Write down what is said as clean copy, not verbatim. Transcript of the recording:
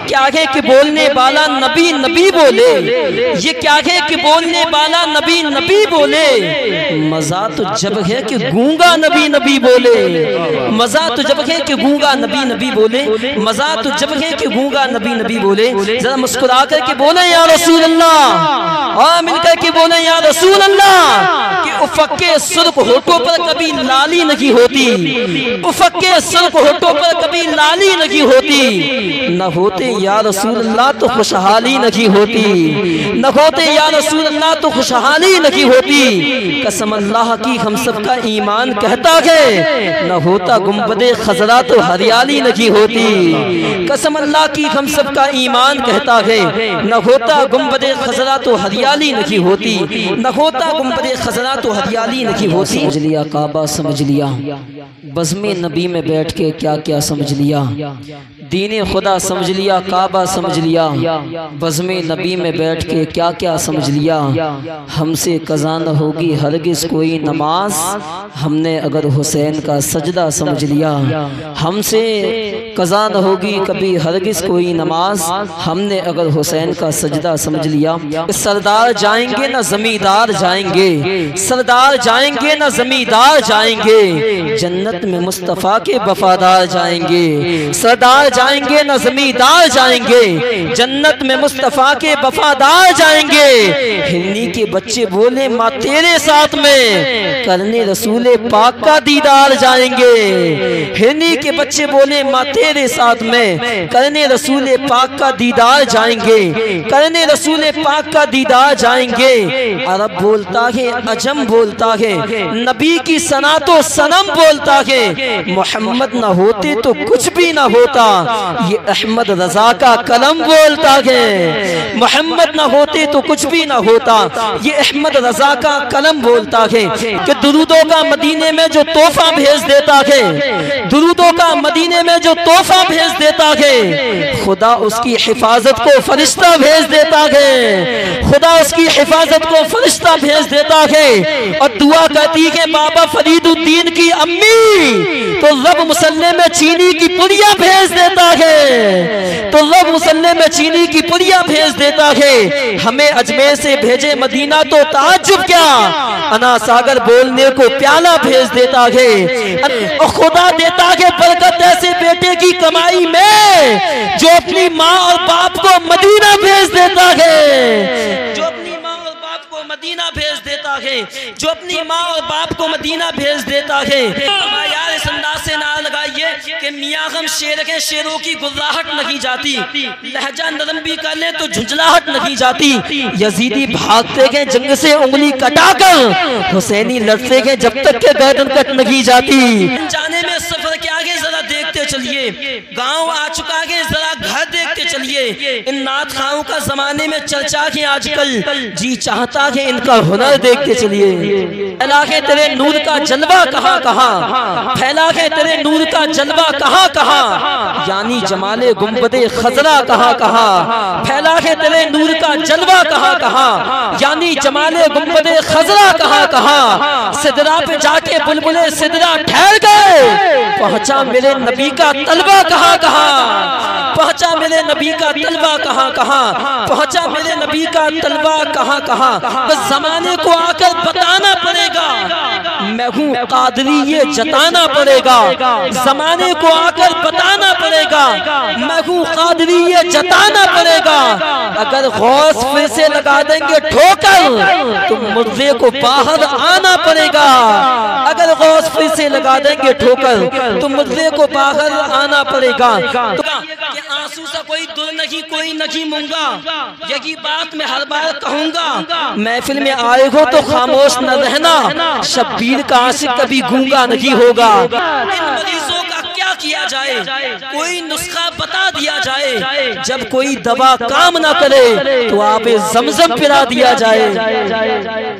क्या है कि बोलने वाला नबी नबी बोले, ये क्या है कि बोलने वाला नबी नबी बोले। मजा तो जब है कि गूंगा नबी नबी बोले, मजा तो जब है कि गूंगा नबी नबी बोले, मजा तो जब है कि गूंगा नबी नबी बोले। जरा मुस्कुरा कर के बोले या रसूल अल्लाह, और मिलकर के बोले या रसूल अल्लाह। कि उफ़क़ के सुर्ख होठों पर कभी लाली नहीं होती, उफ़क़ के सुर्ख होठों पर कभी लाली नहीं होती। न होते या रसूल अल्लाह तो खुशहाली नहीं होती, न होते या रसूल अल्लाह तो खुशहाली नहीं होती। कसम अल्लाह की हम सब का ईमान कहता है, न होता गुंबदे खजरा तो हरियाली नहीं होती। कसम अल्लाह की हम सब का ईमान कहता है, न होता गुंबदे खजरा तो हरियाली नहीं होती, न होता गुंबदे खजरा तो हरियाली नहीं होती। समझ लिया काबा समझ लिया, बज़्मे नबी में बैठ के क्या क्या समझ लिया। दीने खुदा समझ लिया, काबा समझ लिया, बज़्मे नबी में बैठ के क्या क्या समझ लिया। हमसे कज़ा न होगी हरगिज़ कोई नमाज, हमने अगर हुसैन का सजदा समझ लिया। हमसे कज़ा न होगी कभी हरगिज़ कोई नमाज, हमने अगर हुसैन का सजदा समझ लिया। सरदार जाएंगे न जमींदार जाएंगे, सरदार जाएंगे न जमींदार जाएंगे, जन्नत में मुस्तफ़ा के वफादार जाएंगे। सरदार जाएंगे न जमींदार जाएंगे, जन्नत में मुस्तफ़ा के वफादार जाएंगे। हिरनी के बच्चे बोले माँ तेरे साथ में करने रसूले पाक का दीदार जाएंगे। हिरनी के बच्चे बोले माँ तेरे साथ में करने रसूले पाक का दीदार जाएंगे, करने रसूले पाक का दीदार जाएंगे। अरब बोलता है, अजम बोलता है, नबी की सना तो सनम बोलता है। मोहम्मद न होते तो कुछ भी न होता, ये अहमद रजा का कलम बोलता है। मोहम्मद न होते तो कुछ भी न होता, ये अहमद रजा का कलम बोलता है। कि दुरूदों का मदीने में जो तोहफा भेज देता है, दुरूदों का मदीने में जो तोहफा भेज देता है, खुदा उसकी हिफाजत को फरिश्ता भेज देता है, खुदा उसकी हिफाजत को फरिश्ता भेज देता है। और दुआ करती है बाबा फरीदुद्दीन की अम्मी, तो रब मुसल्ले में चीनी की पुड़िया भेज देता है, तो रब मुसल्ले में चीनी की पुड़िया भेज देता है। हमें अजमेर से भेजे मदीना तो ताज्जुब क्या, अना सागर बोलने को प्याला भेज देता है। और खुदा देता है बरकत ऐसे बेटे की कमाई में, जो अपनी माँ और बाप को मदीना भेज देता है, जो अपनी माँ और बाप को मदीना भेज देता है, जो अपनी माँ और बाप को मदीना भेज देता है। यार इस अंदाज से ना लगाइए कि मियाँ हम शेर के, शेरों की गुर्राहट नहीं जाती, लहजा नरम भी कर ले तो झुंझलाहट नहीं जाती। यजीदी भागते गए जंग से उंगली कटाकर, हुसैनी लड़ते गए जब तक के गर्दन कट नहीं जाती। जाने में सफर के आगे जरा देखते चलिए, गांव आ चुका है जरा घर देखते चलिए। इन नाथ खाओं का जमाने में चर्चा है आजकल, जी चाहता है इनका हुनर देखते चलिए। फैला के तेरे नूर का जलवा कहाँ कहाँ, फैला के तेरे नूर का जलवा कहाँ कहाँ, यानी जमाले गुंबदे खजरा कहाँ कहाँ। फैला के तेरे नूर का जलवा कहाँ कहाँ, यानी जमाले गुंबदे खजरा कहाँ कहाँ। सिदरा पे जाके बुलबुले सिदरा ठहर गए, पहुंचा मेरे नबी का तलवा कहाँ कहाँ, पहुंचा मेरे नबी का तलवा कहाँ कहाँ, पहुंचा मेरे नबी का तलवा कहाँ कहाँ। बस जमाने को आकर बताना पड़ेगा मैं हूँ कादरी, ये जताना पड़ेगा। जमाने को आकर बताना पड़ेगा मैं हूँ कादरी, ये जताना पड़ेगा। अगर गौस फिर से लगा देंगे ठोकर, तो मुर्दे को बाहर आना पड़ेगा। अगर गौस फिर से लगा देंगे ठोकर, तो मुर्दे को बाहर आना पड़ेगा। तो आंसू से कोई दूर नहीं, कोई नहीं मूंगा, यही बात मैं हर बार कहूंगा। महफिल में आए हो तो खामोश न रहना, शब्बीर का आशिक कभी गूंगा नहीं होगा। इन मरीजों का क्या किया जाए, कोई नुस्खा बता दिया जाए। जब कोई दवा काम ना करे तो आप ज़मज़म पिला दिया जाए।